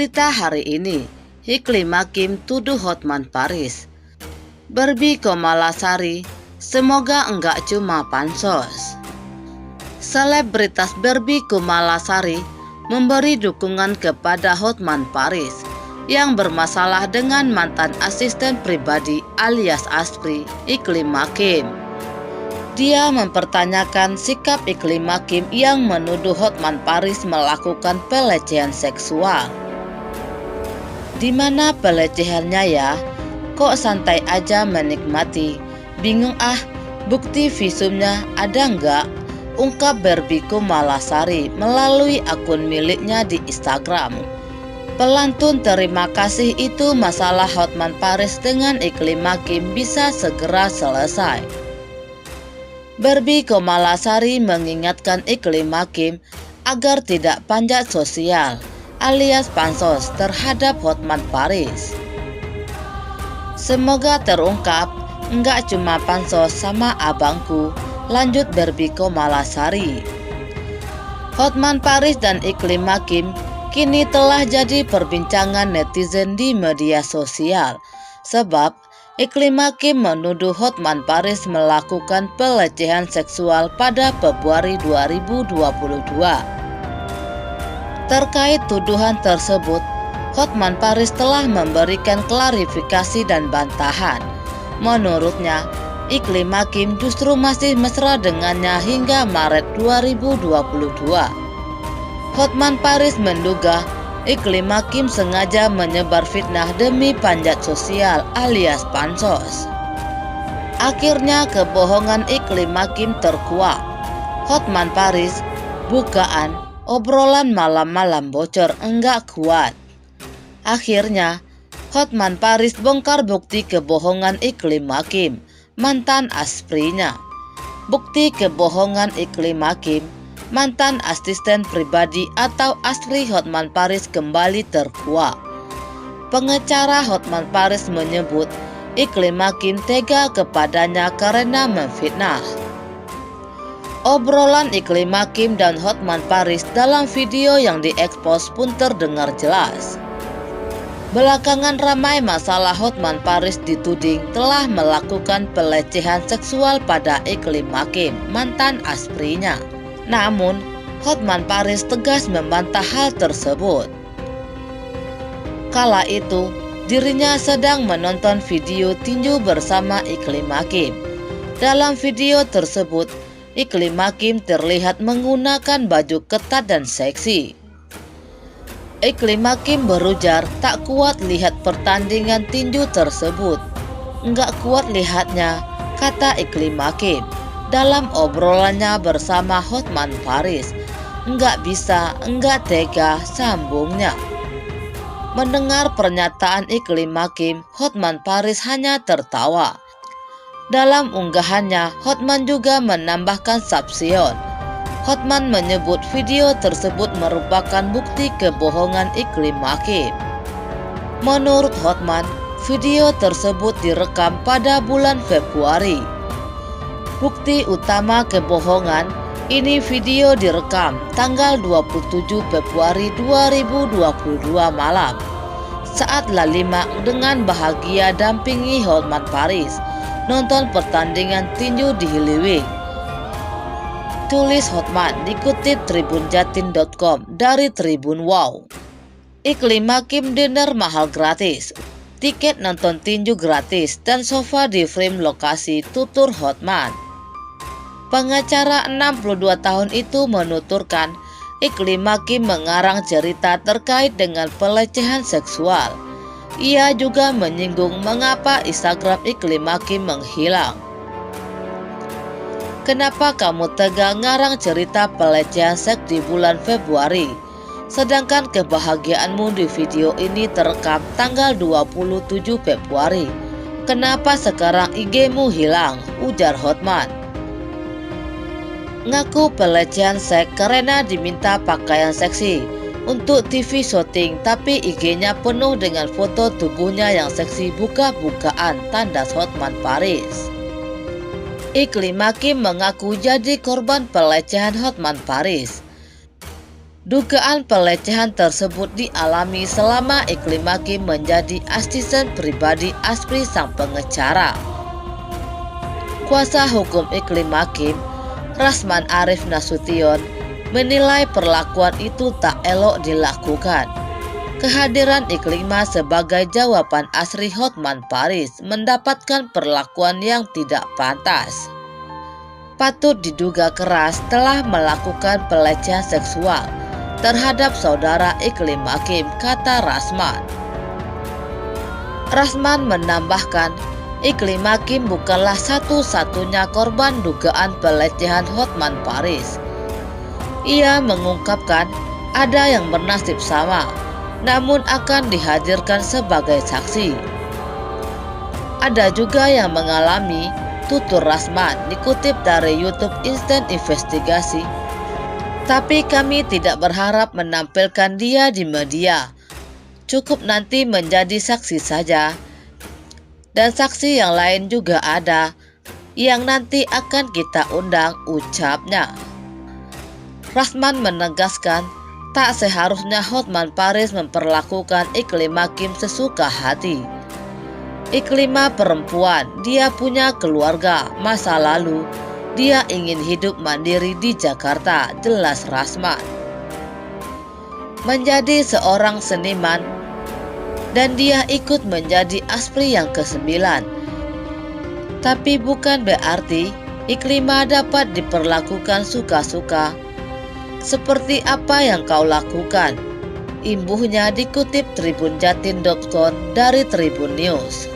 Berita hari ini, Iklim Hakim tuduh Hotman Paris. Barbie Komalasari, semoga enggak cuma pansos. Selebritas Barbie Komalasari memberi dukungan kepada Hotman Paris yang bermasalah dengan mantan asisten pribadi alias Aspri, Iklim Hakim. Dia mempertanyakan sikap Iklim Hakim yang menuduh Hotman Paris melakukan pelecehan seksual. Di mana pelecehannya ya? Kok santai aja menikmati? Bingung ah, bukti visumnya ada nggak? Ungkap Barbie Komalasari melalui akun miliknya di Instagram. Pelantun terima kasih itu masalah Hotman Paris dengan Iklim Hakim bisa segera selesai. Barbie Komalasari mengingatkan Iklim Hakim agar tidak panjat sosial alias pansos terhadap Hotman Paris. Semoga terungkap, enggak cuma pansos sama abangku, lanjut Barbie Komalasari. Hotman Paris dan Iklim Hakim kini telah jadi perbincangan netizen di media sosial sebab Iklim Hakim menuduh Hotman Paris melakukan pelecehan seksual pada Februari 2022. Terkait tuduhan tersebut, Hotman Paris telah memberikan klarifikasi dan bantahan. Menurutnya, Iklim Hakim justru masih mesra dengannya hingga Maret 2022. Hotman Paris menduga Iklim Hakim sengaja menyebar fitnah demi panjat sosial alias pansos. Akhirnya kebohongan Iklim Hakim terkuak. Hotman Paris, bukaan, obrolan malam-malam bocor enggak kuat. Akhirnya, Hotman Paris bongkar bukti kebohongan Iklim Hakim, mantan asprinya. Bukti kebohongan Iklim Hakim, mantan asisten pribadi atau Aspri Hotman Paris kembali terkuak. Pengacara Hotman Paris menyebut Iklim Hakim tega kepadanya karena memfitnah. Obrolan Iklim Hakim dan Hotman Paris dalam video yang diekspos pun terdengar jelas. Belakangan ramai masalah Hotman Paris dituding telah melakukan pelecehan seksual pada Iklim Hakim, mantan asprinya. Namun, Hotman Paris tegas membantah hal tersebut. Kala itu, dirinya sedang menonton video tinju bersama Iklim Hakim. Dalam video tersebut, Iklim Hakim terlihat menggunakan baju ketat dan seksi. Iklim Hakim berujar tak kuat lihat pertandingan tinju tersebut. Enggak kuat lihatnya, kata Iklim Hakim. Dalam obrolannya bersama Hotman Paris, enggak bisa, enggak tega, sambungnya. Mendengar pernyataan Iklim Hakim, Hotman Paris hanya tertawa. Dalam unggahannya, Hotman juga menambahkan sapsion. Hotman menyebut video tersebut merupakan bukti kebohongan Iklim Hakim. Menurut Hotman, video tersebut direkam pada bulan Februari. Bukti utama kebohongan, ini video direkam tanggal 27 Februari 2022 malam saat Lalima dengan bahagia dampingi Hotman Paris nonton pertandingan tinju di Hiliwing. Tulis Hotman dikutip tribunjatim.com dari Tribun Wow. Iklim Hakim dinner mahal gratis, tiket nonton tinju gratis dan sofa di frame lokasi, tutur Hotman. Pengacara 62 tahun itu menuturkan Iklim Hakim mengarang cerita terkait dengan pelecehan seksual. Ia juga menyinggung mengapa Instagram Iklim Hakim menghilang. Kenapa kamu tega ngarang cerita pelecehan seks di bulan Februari, sedangkan kebahagiaanmu di video ini terekam tanggal 27 Februari? Kenapa sekarang IG-mu hilang? Ujar Hotman. Ngaku pelecehan seks karena diminta pakaian seksi untuk TV syuting, tapi IG-nya penuh dengan foto tubuhnya yang seksi buka-bukaan, tandas Hotman Paris. Iklim Hakim mengaku jadi korban pelecehan Hotman Paris. Dugaan pelecehan tersebut dialami selama Iklim Hakim menjadi asisten pribadi Aspri sang pengecara. Kuasa hukum Iklim Hakim, Rasman Arif Nasution, menilai perlakuan itu tak elok dilakukan. Kehadiran Iklima sebagai jawaban Asri Hotman Paris mendapatkan perlakuan yang tidak pantas. Patut diduga keras telah melakukan pelecehan seksual terhadap saudara Iklim Hakim, kata Rasman. Rasman menambahkan, Iklim Hakim bukanlah satu-satunya korban dugaan pelecehan Hotman Paris. Ia mengungkapkan ada yang bernasib sama, namun akan dihadirkan sebagai saksi. Ada juga yang mengalami, tutur Rasman dikutip dari YouTube Instant Investigasi. Tapi kami tidak berharap menampilkan dia di media. Cukup nanti menjadi saksi saja. Dan saksi yang lain juga ada, yang nanti akan kita undang, ucapnya. Rasman menegaskan, tak seharusnya Hotman Paris memperlakukan Iklim Hakim sesuka hati. Iklima perempuan, dia punya keluarga, masa lalu. Dia ingin hidup mandiri di Jakarta, jelas Rasman. Menjadi seorang seniman, dan dia ikut menjadi Aspri yang ke-9. Tapi bukan berarti Iklima dapat diperlakukan suka-suka. Seperti apa yang kau lakukan? Imbuhnya dikutip tribunjatim.com dari Tribun News.